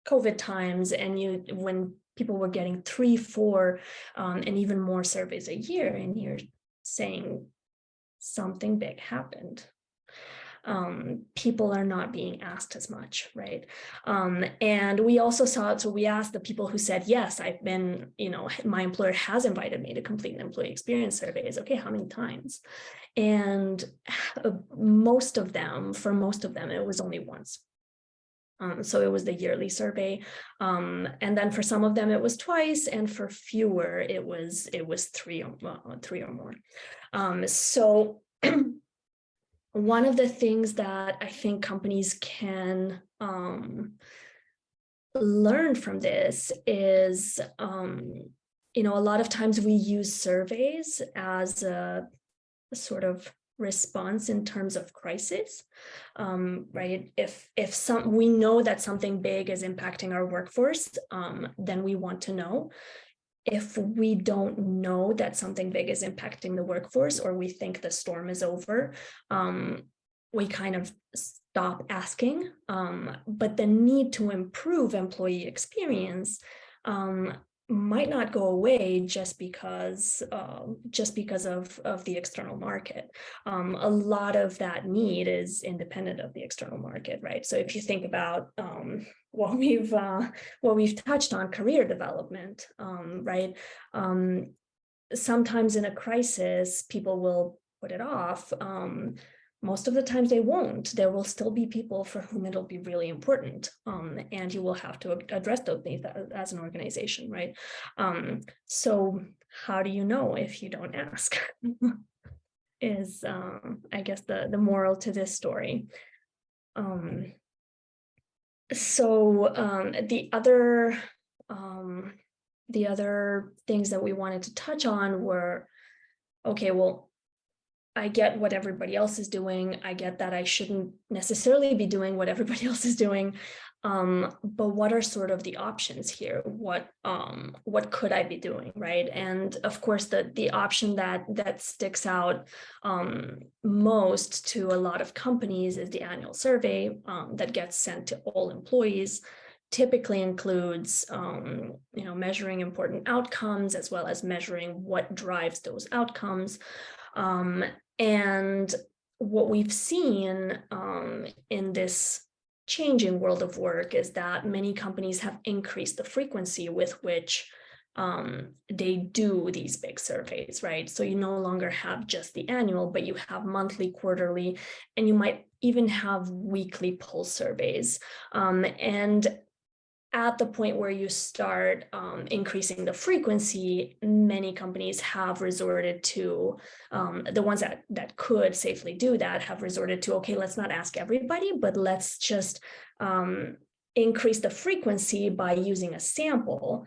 COVID times, and when people were getting 3, 4, and even more surveys a year, and you're saying something big happened. People are not being asked as much, right? And we also saw, so we asked the people who said, yes, I've been, my employer has invited me to complete an employee experience surveys. Okay, how many times? And for most of them, it was only once. So it was the yearly survey. And then for some of them, it was twice. And for fewer, it was 3 or more. So one of the things that I think companies can learn from this is, a lot of times we use surveys as a sort of response in terms of crisis, right? If we know that something big is impacting our workforce, then we want to know. If we don't know that something big is impacting the workforce, or we think the storm is over, we kind of stop asking. But the need to improve employee experience might not go away just because of the external market. A lot of that need is independent of the external market, right? So if you think about what we've touched on, career development, right? Sometimes in a crisis, people will put it off. Most of the times they won't. There will still be people for whom it'll be really important, and you will have to address those things as an organization, right? So how do you know if you don't ask? Is I guess the moral to this story. So the other things that we wanted to touch on were, okay, well, I get what everybody else is doing. I get that I shouldn't necessarily be doing what everybody else is doing. But what are sort of the options here? What could I be doing, right? And of course, the option that sticks out most to a lot of companies is the annual survey that gets sent to all employees. Typically includes measuring important outcomes, as well as measuring what drives those outcomes. And what we've seen in this changing world of work is that many companies have increased the frequency with which they do these big surveys, right? So you no longer have just the annual, but you have monthly, quarterly, and you might even have weekly pulse surveys. And at the point where you start increasing the frequency, many companies have resorted to, the ones that could safely do that have resorted to, okay, let's not ask everybody, but let's just increase the frequency by using a sample,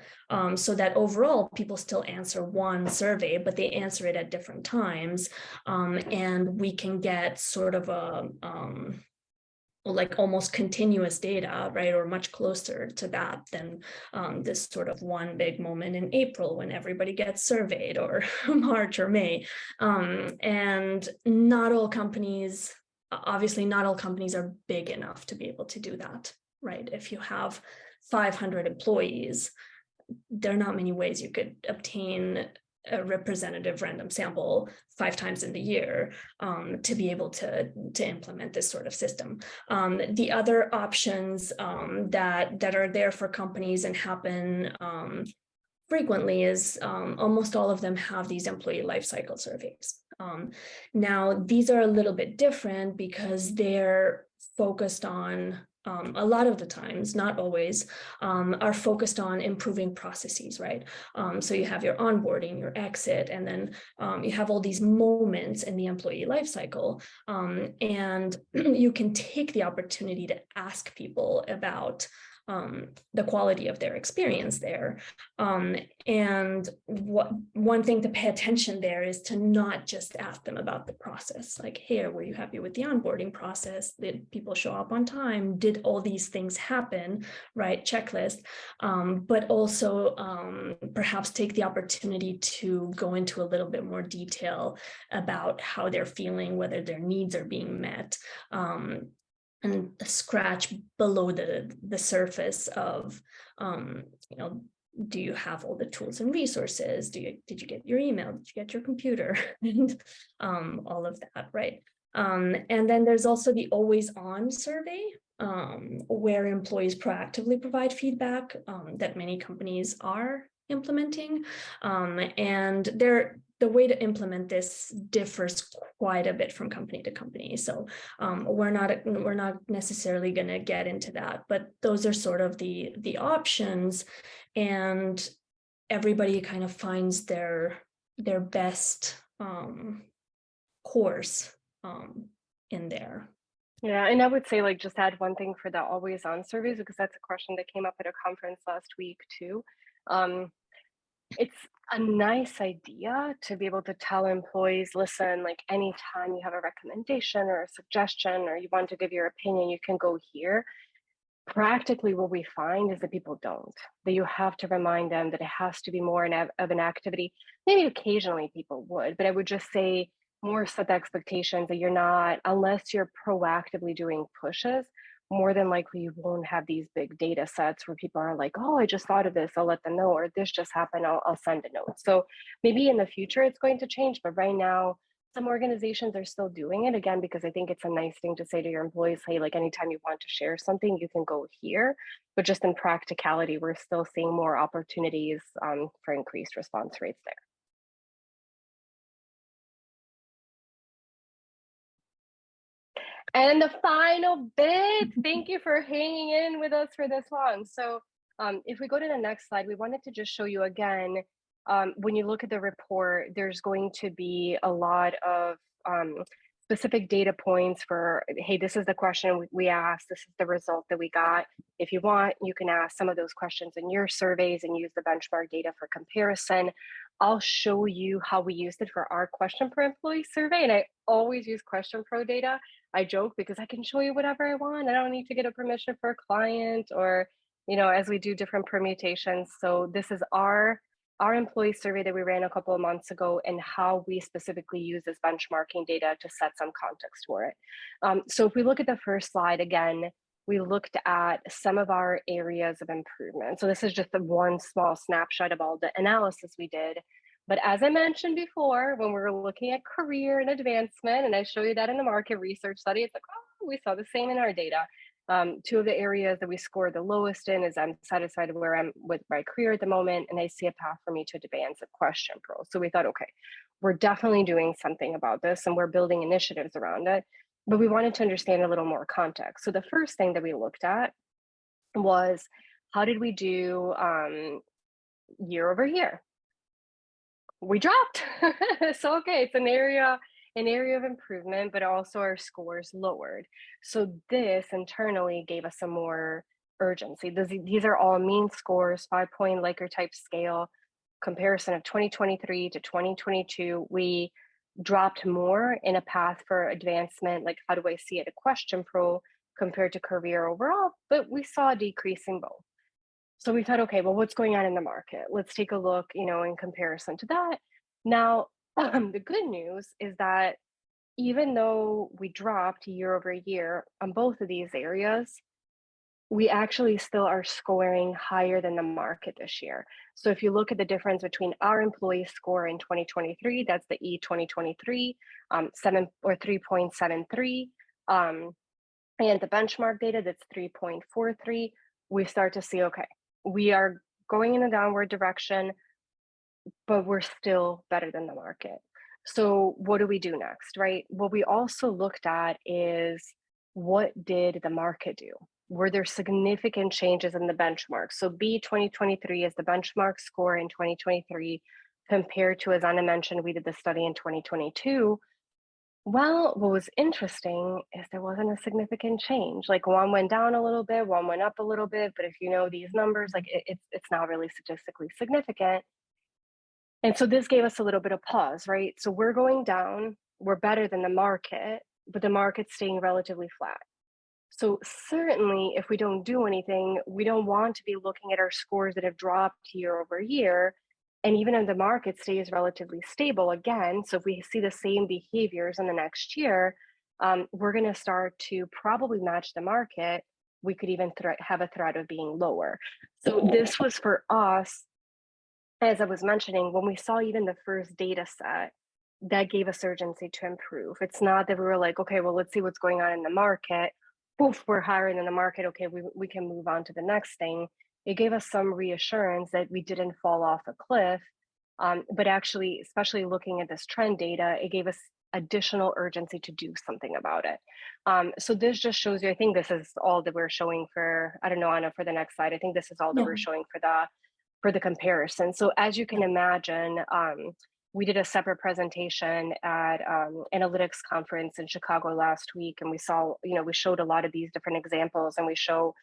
so that overall people still answer one survey, but they answer it at different times. And we can get sort of like almost continuous data, right, or much closer to that than this sort of one big moment in April when everybody gets surveyed, or March or May. And not all companies, obviously not all companies are big enough to be able to do that, right? If you have 500 employees, there are not many ways you could obtain a representative random sample 5 times in the year to be able to implement this sort of system. The other options that are there for companies and happen frequently is almost all of them have these employee life cycle surveys. Now, these are a little bit different because they're focused on a lot of the times, not always, are focused on improving processes, right? So you have your onboarding, your exit, and then you have all these moments in the employee life cycle. And you can take the opportunity to ask people about the quality of their experience there. And one thing to pay attention there is to not just ask them about the process, like, hey, were you happy with the onboarding process? Did people show up on time? Did all these things happen, right? Checklist. But also perhaps take the opportunity to go into a little bit more detail about how they're feeling, whether their needs are being met. And scratch below the surface of, you know, do you have all the tools and resources? Did you get your email? Did you get your computer? And all of that, right? And then there's also the always on survey, where employees proactively provide feedback that many companies are implementing. And the way to implement this differs quite a bit from company to company. So we're not necessarily going to get into that, but those are sort of the options, and everybody kind of finds their best course in there. Yeah, and I would say, like, just add one thing for the always on surveys, because that's a question that came up at a conference last week too. Um, it's a nice idea to be able to tell employees, listen, like, anytime you have a recommendation or a suggestion or you want to give your opinion, you can go here. Practically, what we find is that people don't. That you have to remind them that it has to be more of an activity. Maybe occasionally people would, but I would just say more set the expectations that you're not, unless you're proactively doing pushes, more than likely you won't have these big data sets where people are like, oh, I just thought of this, I'll let them know, or this just happened, I'll send a note. So maybe in the future it's going to change, but right now, some organizations are still doing it, again, because I think it's a nice thing to say to your employees, hey, like, anytime you want to share something, you can go here. But just in practicality, we're still seeing more opportunities for increased response rates there. And the final bit, thank you for hanging in with us for this long. So if we go to the next slide, we wanted to just show you again, when you look at the report, there's going to be a lot of specific data points for, hey, this is the question we asked, this is the result that we got. If you want, you can ask some of those questions in your surveys and use the benchmark data for comparison. I'll show you how we used it for our QuestionPro employee survey. And I always use QuestionPro data. I joke because I can show you whatever I want. I don't need to get a permission for a client, or, as we do different permutations. So this is our employee survey that we ran a couple of months ago, and how we specifically use this benchmarking data to set some context for it. So if we look at the first slide again, we looked at some of our areas of improvement. So this is just the one small snapshot of all the analysis we did. But as I mentioned before, when we were looking at career and advancement, and I show you that in the market research study, it's like, oh, we saw the same in our data. Two of the areas that we scored the lowest in is I'm satisfied where I'm with my career at the moment, and I see a path for me to advance at QuestionPro. So we thought, okay, we're definitely doing something about this, and we're building initiatives around it. But we wanted to understand a little more context. So the first thing that we looked at was, how did we do year over year? We dropped. So okay, it's an area of improvement, but also our scores lowered. So this internally gave us some more urgency. These are all mean scores, 5-point Likert type scale comparison of 2023 to 2022. We dropped more in a path for advancement, like, how do I see it at QuestionPro, compared to career overall, but we saw a decrease in both. So we thought, okay, well, what's going on in the market? Let's take a look, in comparison to that. Now, the good news is that even though we dropped year over year on both of these areas, we actually still are scoring higher than the market this year. So if you look at the difference between our employee score in 2023, that's the E 2023, 3.73, and the benchmark data that's 3.43, we start to see, okay, we are going in a downward direction, but we're still better than the market. So what do we do next, right? What we also looked at is, what did the market do? Were there significant changes in the benchmark? So B 2023 is the benchmark score in 2023 compared to, as Anna mentioned, we did the study in 2022. Well, what was interesting is there wasn't a significant change. Like one went down a little bit, one went up a little bit, but if you know these numbers, like it's not really statistically significant. And so this gave us a little bit of pause, right? So we're going down, we're better than the market, but the market's staying relatively flat. So certainly if we don't do anything, we don't want to be looking at our scores that have dropped year over year. And even if the market stays relatively stable again, so if we see the same behaviors in the next year, we're going to start to probably match the market. We could even have a threat of being lower. So this was for us, as I was mentioning, when we saw even the first data set, that gave us urgency to improve. It's not that we were like, okay, well, let's see what's going on in the market. Poof, we're higher than the market. Okay, we can move on to the next thing. It gave us some reassurance that we didn't fall off a cliff. But actually, especially looking at this trend data, it gave us additional urgency to do something about it. So this just shows you, I think this is all that we're showing for, I don't know, Anna, for the next slide. I think this is all that Yeah. we're showing for the comparison. So as you can imagine, we did a separate presentation at analytics conference in Chicago last week, and we saw, we showed a lot of these different examples, and we show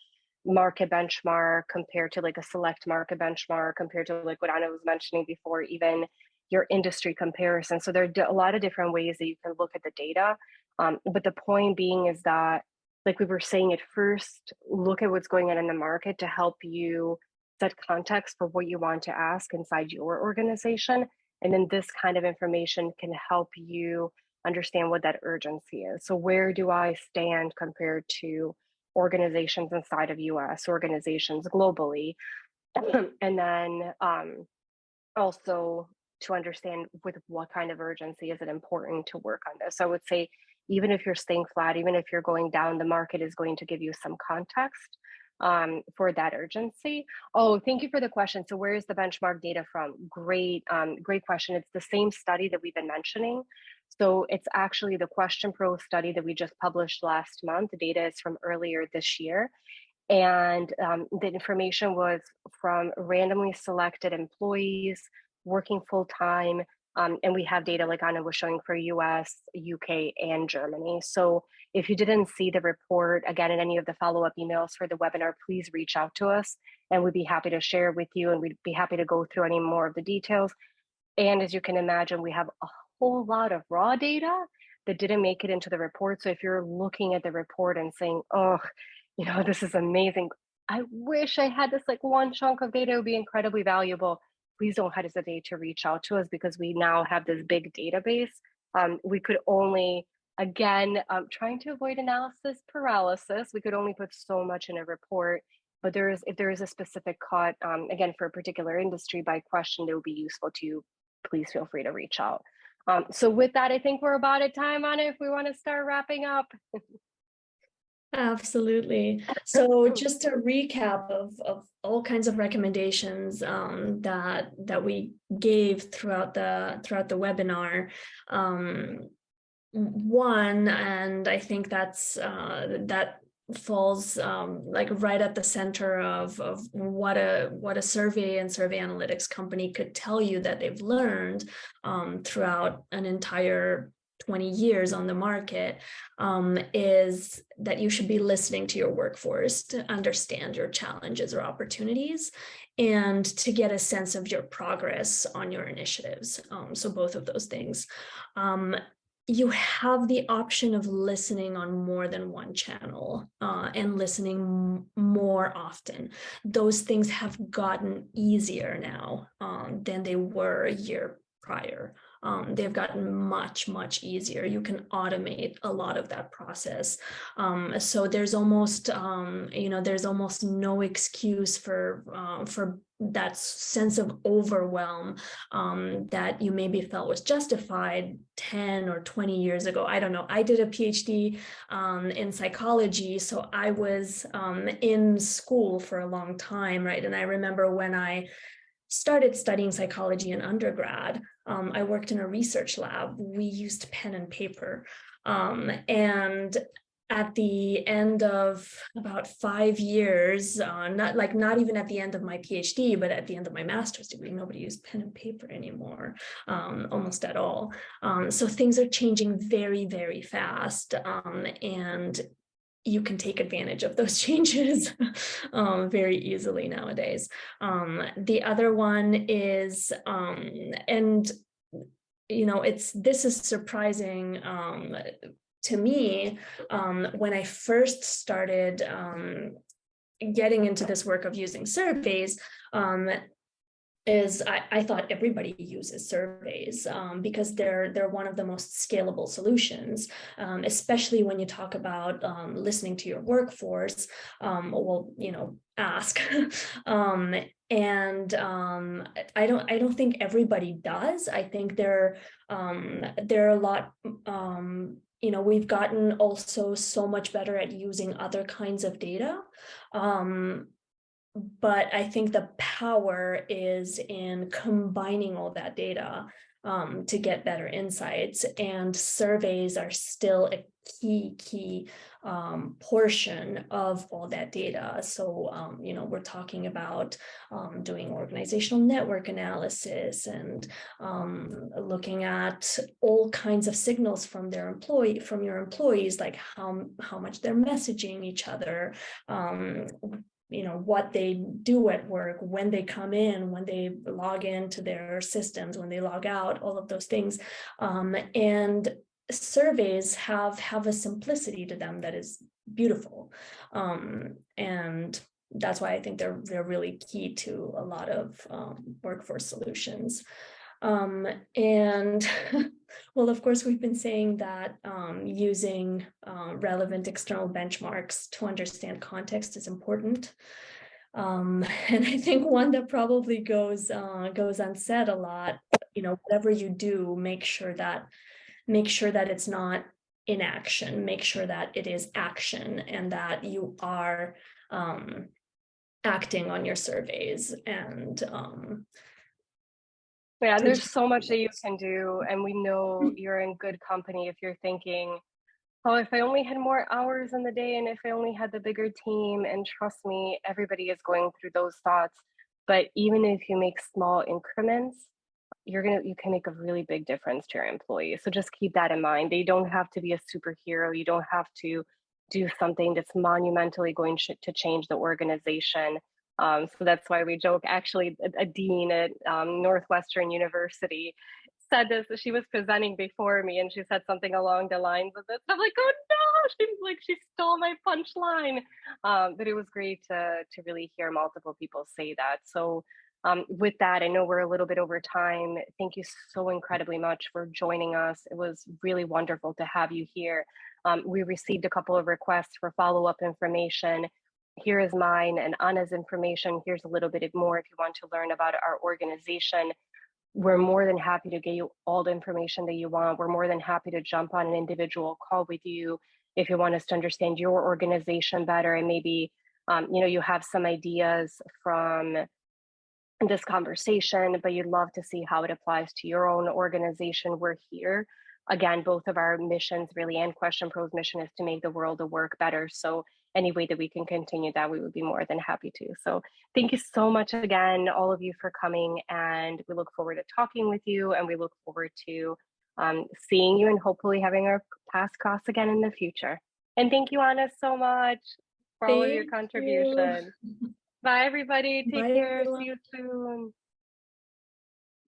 market benchmark compared to like a select market benchmark compared to like what Anna was mentioning before, even your industry comparison. So there are a lot of different ways that you can look at the data. But the point being is that, like we were saying at first, look at what's going on in the market to help you set context for what you want to ask inside your organization. And then this kind of information can help you understand what that urgency is. So where do I stand compared to organizations inside of US, organizations globally? And then also to understand with what kind of urgency is it important to work on this. So I would say, even if you're staying flat, even if you're going down, the market is going to give you some context for that urgency. Oh, thank you for the question. So where is the benchmark data from? Great, great question. It's the same study that we've been mentioning. So it's actually the QuestionPro study that we just published last month. The data is from earlier this year. And the information was from randomly selected employees working full time. And we have data like Anna was showing for US, UK, and Germany. So if you didn't see the report, again, in any of the follow-up emails for the webinar, please reach out to us and we'd be happy to share with you, and we'd be happy to go through any more of the details. And as you can imagine, we have a whole lot of raw data that didn't make it into the report. So if you're looking at the report and saying, oh, this is amazing, I wish I had this like one chunk of data, it would be incredibly valuable. Please don't hesitate to reach out to us, because we now have this big database. We could only, again, trying to avoid analysis paralysis, we could only put so much in a report. But if there is a specific cut, again, for a particular industry by question that would be useful to you, please feel free to reach out. So with that, I think we're about at time on it if we want to start wrapping up. Absolutely. So just a recap of all kinds of recommendations that we gave throughout the webinar. One, and I think that falls like right at the center of what a survey and survey analytics company could tell you that they've learned throughout an entire 20 years on the market, is that you should be listening to your workforce to understand your challenges or opportunities and to get a sense of your progress on your initiatives. So both of those things. you have the option of listening on more than one channel and listening more often. Those things have gotten easier now than they were a year prior. They've gotten much, much easier. You can automate a lot of that process. So there's almost, there's almost no excuse for that sense of overwhelm that you maybe felt was justified 10 or 20 years ago. I don't know. I did a PhD in psychology, so I was in school for a long time, right? And I remember when I started studying psychology in undergrad, I worked in a research lab. We used pen and paper. And at the end of about 5 years, not even at the end of my PhD, but at the end of my master's degree, nobody used pen and paper anymore, almost at all. So things are changing very, very fast. And you can take advantage of those changes very easily nowadays. The other one is, and this is surprising to me when I first started getting into this work of using surveys. I thought everybody uses surveys because they're one of the most scalable solutions, especially when you talk about listening to your workforce. Ask. I don't think everybody does. I think there are a lot. We've gotten also so much better at using other kinds of data. But I think the power is in combining all that data to get better insights, and surveys are still a key portion of all that data. So, we're talking about doing organizational network analysis and looking at all kinds of signals from your employees, like how much they're messaging each other, what they do at work, when they come in, when they log into their systems, when they log out, all of those things. And surveys have a simplicity to them that is beautiful. And that's why I think they're really key to a lot of workforce solutions. And well, of course, we've been saying that using relevant external benchmarks to understand context is important. And I think one that probably goes unsaid a lot, whatever you do, make sure that it's not inaction, make sure that it is action, and that you are acting on your surveys. And Yeah, there's so much that you can do, and we know you're in good company if you're thinking, oh, if I only had more hours in the day and if I only had the bigger team, and trust me, everybody is going through those thoughts. But even if you make small increments, you can make a really big difference to your employees. So just keep that in mind. They don't have to be a superhero. You don't have to do something that's monumentally going to change the organization. So that's why we joke. Actually, a dean at Northwestern University said this. She was presenting before me, and she said something along the lines of this. I'm like, oh no! She stole my punchline. But it was great to really hear multiple people say that. So with that, I know we're a little bit over time. Thank you so incredibly much for joining us. It was really wonderful to have you here. We received a couple of requests for follow-up information. Here is mine and Anna's information. Here's a little bit more if you want to learn about our organization. We're more than happy to get you all the information that you want. We're more than happy to jump on an individual call with you if you want us to understand your organization better, and maybe you have some ideas from this conversation, but you'd love to see how it applies to your own organization. We're here. Again, both of our missions really, and QuestionPro's mission, is to make the world a work better. So any way that we can continue that, we would be more than happy to. So thank you so much again, all of you, for coming, and we look forward to talking with you, and we look forward to seeing you and hopefully having our paths cross again in the future. And thank you, Anna, so much for all of your thank you. contributions. Bye, everybody. Take Bye, care. See everyone. you soon.